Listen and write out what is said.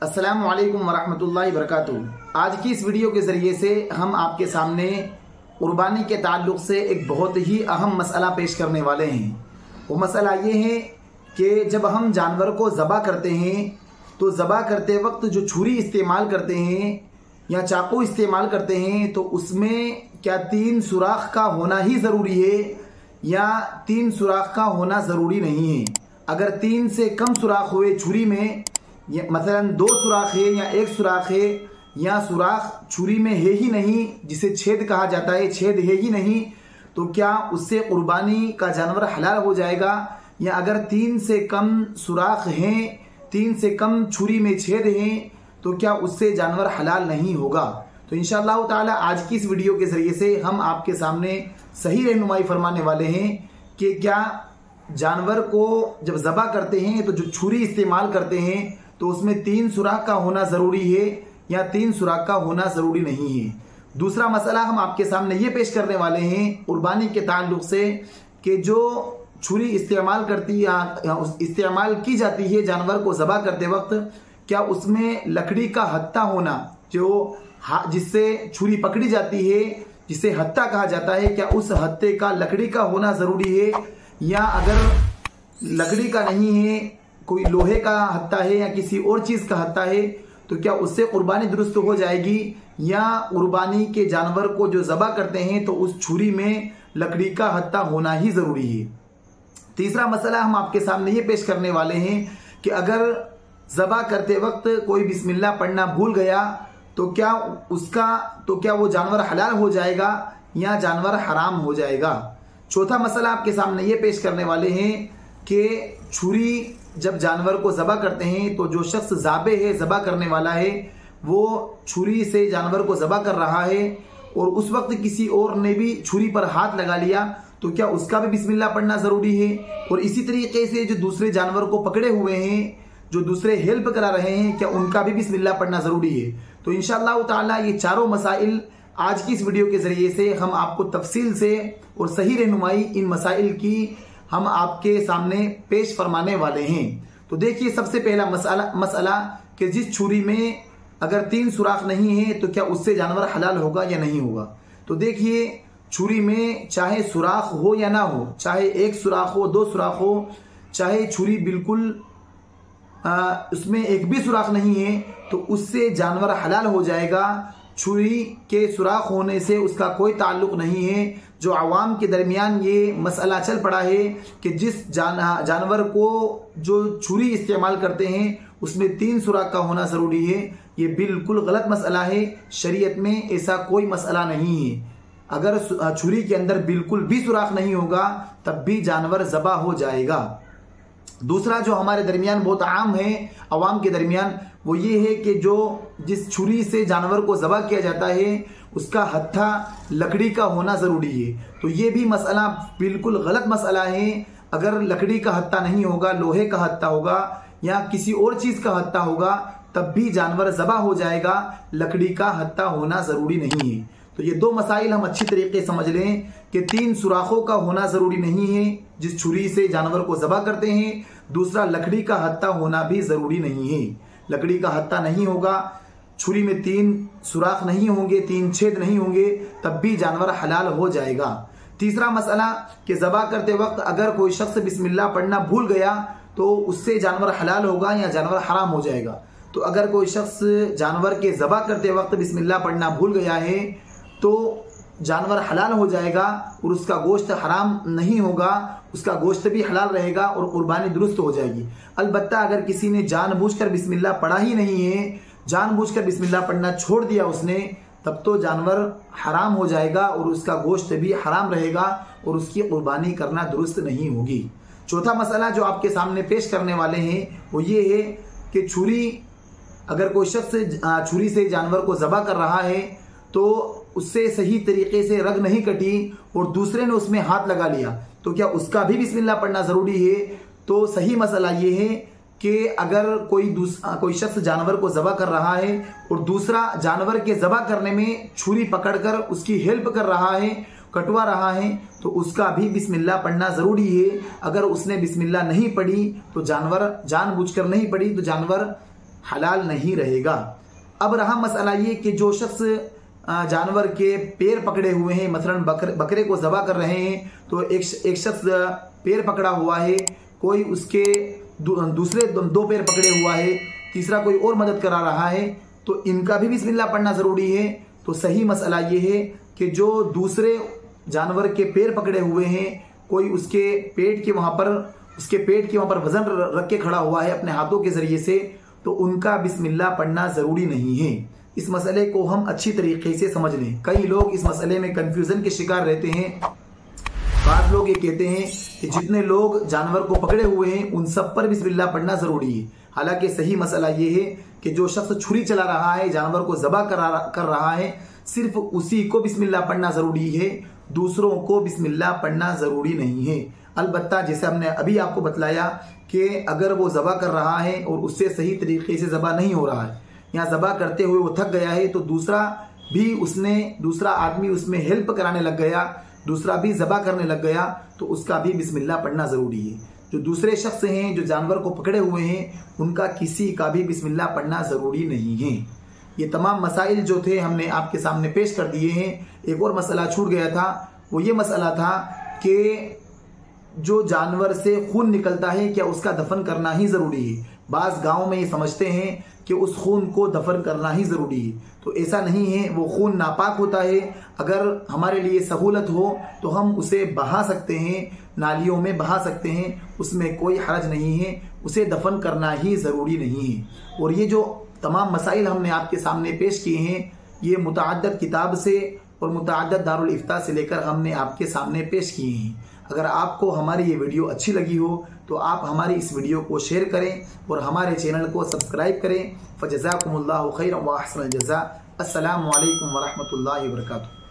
अस्सलामु अलैकुम वरहमतुल्लाहि वबरकातुहू। आज की इस वीडियो के ज़रिए से हम आपके सामने कुर्बानी के ताल्लुक़ से एक बहुत ही अहम मसला पेश करने वाले हैं। वो मसला ये है कि जब हम जानवर को ज़बह करते हैं तो ज़बह करते वक्त जो छुरी इस्तेमाल करते हैं या चाकू इस्तेमाल करते हैं तो उसमें क्या 3 सुराख का होना ही ज़रूरी है या 3 सुराख का होना ज़रूरी नहीं है। अगर 3 से कम सुराख हुए छुरी में, मसलन 2 सुराख है या 1 सुराख है या सुराख छुरी में है ही नहीं, जिसे छेद कहा जाता है, छेद है ही नहीं, तो क्या उससे कुर्बानी का जानवर हलाल हो जाएगा। या अगर 3 से कम सुराख हैं, 3 से कम छुरी में छेद हैं, तो क्या उससे जानवर हलाल नहीं होगा। तो इंशाअल्लाह ताला आज की इस वीडियो के ज़रिए से हम आपके सामने सही रहनुमाई फरमाने वाले हैं कि क्या जानवर को जब ज़बह करते हैं तो जो छुरी इस्तेमाल करते हैं तो उसमें 3 सुराख का होना ज़रूरी है या 3 सुराख का होना ज़रूरी नहीं है। दूसरा मसला हम आपके सामने ये पेश करने वाले हैं कुर्बानी के ताल्लुक़ से कि जो छुरी इस्तेमाल करती या इस्तेमाल की जाती है जानवर को ज़बह करते वक्त, क्या उसमें लकड़ी का हत्था होना, जो जिससे छुरी पकड़ी जाती है, जिसे हत्था कहा जाता है, क्या उस हत्थे का लकड़ी का होना ज़रूरी है। या अगर लकड़ी का नहीं है, कोई लोहे का हत्था है या किसी और चीज़ का हत्था है, तो क्या उससे कुर्बानी दुरुस्त हो जाएगी या कुर्बानी के जानवर को जो ज़बह करते हैं तो उस छुरी में लकड़ी का हत्था होना ही ज़रूरी है। तीसरा मसला हम आपके सामने ये पेश करने वाले हैं कि अगर ज़बह करते वक्त कोई बिस्मिल्लाह पढ़ना भूल गया तो क्या वो जानवर हलाल हो जाएगा या जानवर हराम हो जाएगा। चौथा मसला आपके सामने ये पेश करने वाले हैं कि छुरी जब जानवर को ज़बह करते हैं तो जो शख्स ज़ाबे है, ज़बह करने वाला है, वो छुरी से जानवर को ज़बह कर रहा है और उस वक्त किसी और ने भी छुरी पर हाथ लगा लिया, तो क्या उसका भी बिस्मिल्लाह पढ़ना ज़रूरी है। और इसी तरीके से जो दूसरे जानवर को पकड़े हुए हैं, जो दूसरे हेल्प करा रहे हैं, क्या उनका भी बिस्मिल्लाह पढ़ना ज़रूरी है। तो इंशाअल्लाह ताला ये चारों मसाइल आज की इस वीडियो के ज़रिए से हम आपको तफसील से और सही रहनुमाई इन मसाइल की हम आपके सामने पेश फरमाने वाले हैं। तो देखिए, सबसे पहला मसला कि जिस छुरी में अगर 3 सुराख नहीं है तो क्या उससे जानवर हलाल होगा या नहीं होगा। तो देखिए, छुरी में चाहे सुराख हो या ना हो, चाहे 1 सुराख हो, 2 सुराख हो, चाहे छुरी बिल्कुल उसमें एक भी सुराख नहीं है, तो उससे जानवर हलाल हो जाएगा। छुरी के सुराख होने से उसका कोई ताल्लुक नहीं है। जो आवाम के दरमियान ये मसला चल पड़ा है कि जिस जानवर को जो छुरी इस्तेमाल करते हैं उसमें 3 सुराख का होना ज़रूरी है, ये बिल्कुल गलत मसला है। शरीयत में ऐसा कोई मसला नहीं है। अगर छुरी के अंदर बिल्कुल भी सुराख नहीं होगा तब भी जानवर ज़बह हो जाएगा। दूसरा जो हमारे दरमियान बहुत आम है अवाम के दरमियान, वो ये है कि जिस छुरी से जानवर को ज़बह किया जाता है उसका हत्था लकड़ी का होना ज़रूरी है। तो ये भी मसला बिल्कुल गलत मसला है। अगर लकड़ी का हत्था नहीं होगा, लोहे का हत्था होगा या किसी और चीज़ का हत्था होगा, तब भी जानवर ज़बह हो जाएगा। लकड़ी का हत्था होना ज़रूरी नहीं है। तो ये 2 मसाइल हम अच्छी तरीके से समझ लें कि 3 सुराखों का होना ज़रूरी नहीं है जिस छुरी से जानवर को ज़बह करते हैं। दूसरा, लकड़ी का हत्था होना भी ज़रूरी नहीं है। लकड़ी का हत्था नहीं होगा, छुरी में 3 सुराख नहीं होंगे, 3 छेद नहीं होंगे, तब भी जानवर हलाल हो जाएगा। तीसरा मसला कि ज़बह करते वक्त अगर कोई शख्स बिस्मिल्लाह पढ़ना भूल गया तो उससे जानवर हलाल होगा या जानवर हराम हो जाएगा। तो अगर कोई शख्स जानवर के ज़बह करते वक्त बिस्मिल्लाह पढ़ना भूल गया है तो जानवर हलाल हो जाएगा और उसका गोश्त हराम नहीं होगा, उसका गोश्त भी हलाल रहेगा और कुर्बानी दुरुस्त हो जाएगी। अलबत्ता अगर किसी ने जानबूझकर बिस्मिल्लाह पढ़ा ही नहीं है, जानबूझकर बिस्मिल्लाह पढ़ना छोड़ दिया उसने, तब तो जानवर हराम हो जाएगा और उसका गोश्त भी हराम रहेगा और उसकी कुर्बानी करना दुरुस्त नहीं होगी। चौथा मसला जो आपके सामने पेश करने वाले हैं वो ये है कि अगर कोई शख्स छुरी से जानवर को ज़बह कर रहा है तो उससे सही तरीके से रग नहीं कटी और दूसरे ने उसमें हाथ लगा लिया, तो क्या उसका भी बिस्मिल्लाह पढ़ना ज़रूरी है। तो सही मसला ये है कि अगर कोई शख्स जानवर को ज़बह कर रहा है और दूसरा जानवर के ज़बह करने में छुरी पकड़कर उसकी हेल्प कर रहा है, कटवा रहा है, तो उसका भी बिस्मिल्लाह पढ़ना ज़रूरी है। अगर उसने बिस्मिल्लाह नहीं पढ़ी तो जानवर जानबूझकर नहीं पढ़ी तो जानवर हलाल नहीं रहेगा। अब रहा मसला ये कि जो शख्स जानवर के पैर पकड़े हुए हैं, मसलन बकरे को ज़बह कर रहे हैं, तो एक शख्स पैर पकड़ा हुआ है, कोई उसके दूसरे दो पैर पकड़े हुआ है, तीसरा कोई और मदद करा रहा है, तो इनका भी बिस्मिल्लाह पढ़ना ज़रूरी है। तो सही मसला ये है कि जो दूसरे जानवर के पैर पकड़े हुए हैं, कोई उसके पेट के वहाँ पर वजन रख के खड़ा हुआ है अपने हाथों के ज़रिए से, तो उनका बिस्मिल्लाह पढ़ना ज़रूरी नहीं है। इस मसले को हम अच्छी तरीके से समझ लें। कई लोग इस मसले में कन्फ्यूज़न के शिकार रहते हैं। बाद लोग ये कहते हैं कि जितने लोग जानवर को पकड़े हुए हैं उन सब पर बिस्मिल्लाह पढ़ना ज़रूरी है। हालांकि सही मसला ये है कि जो शख्स छुरी चला रहा है, जानवर को ज़बह कर रहा है, सिर्फ उसी को बिस्मिल्लाह पढ़ना ज़रूरी है, दूसरों को बिस्मिल्लाह पढ़ना ज़रूरी नहीं है। अलबत्ता जैसे हमने अभी आपको बतलाया कि अगर वो ज़बह कर रहा है और उससे सही तरीके से ज़बह नहीं हो रहा है, या ज़बह करते हुए वो थक गया है, तो दूसरा आदमी उसमें हेल्प कराने लग गया, दूसरा भी ज़बह करने लग गया, तो उसका भी बिस्मिल्लाह पढ़ना ज़रूरी है। जो दूसरे शख्स हैं जो जानवर को पकड़े हुए हैं, उनका किसी का भी बिस्मिल्लाह पढ़ना ज़रूरी नहीं है। ये तमाम मसाइल जो थे हमने आपके सामने पेश कर दिए हैं। एक और मसला छूट गया था, वो ये मसला था कि जो जानवर से खून निकलता है, क्या उसका दफन करना ही ज़रूरी है। बाज़ गाँव में ये समझते हैं कि उस खून को दफन करना ही ज़रूरी है, तो ऐसा नहीं है। वो खून नापाक होता है, अगर हमारे लिए सहूलत हो तो हम उसे बहा सकते हैं, नालियों में बहा सकते हैं, उसमें कोई हरज नहीं है, उसे दफन करना ही ज़रूरी नहीं है। और ये जो तमाम मसाइल हमने आपके सामने पेश किए हैं, ये मुतअद्दिद किताब से और मुतअद्दिद दारुल इफ्ता से लेकर हमने आपके सामने पेश किए हैं। अगर आपको हमारी ये वीडियो अच्छी लगी हो तो आप हमारी इस वीडियो को शेयर करें और हमारे चैनल को सब्सक्राइब करें। फ़जज़ाकुमुल्लाहु खैरन व अहसनल जज़ा। अस्सलामु अलैकुम व रहमतुल्लाहि व बरकातुहू।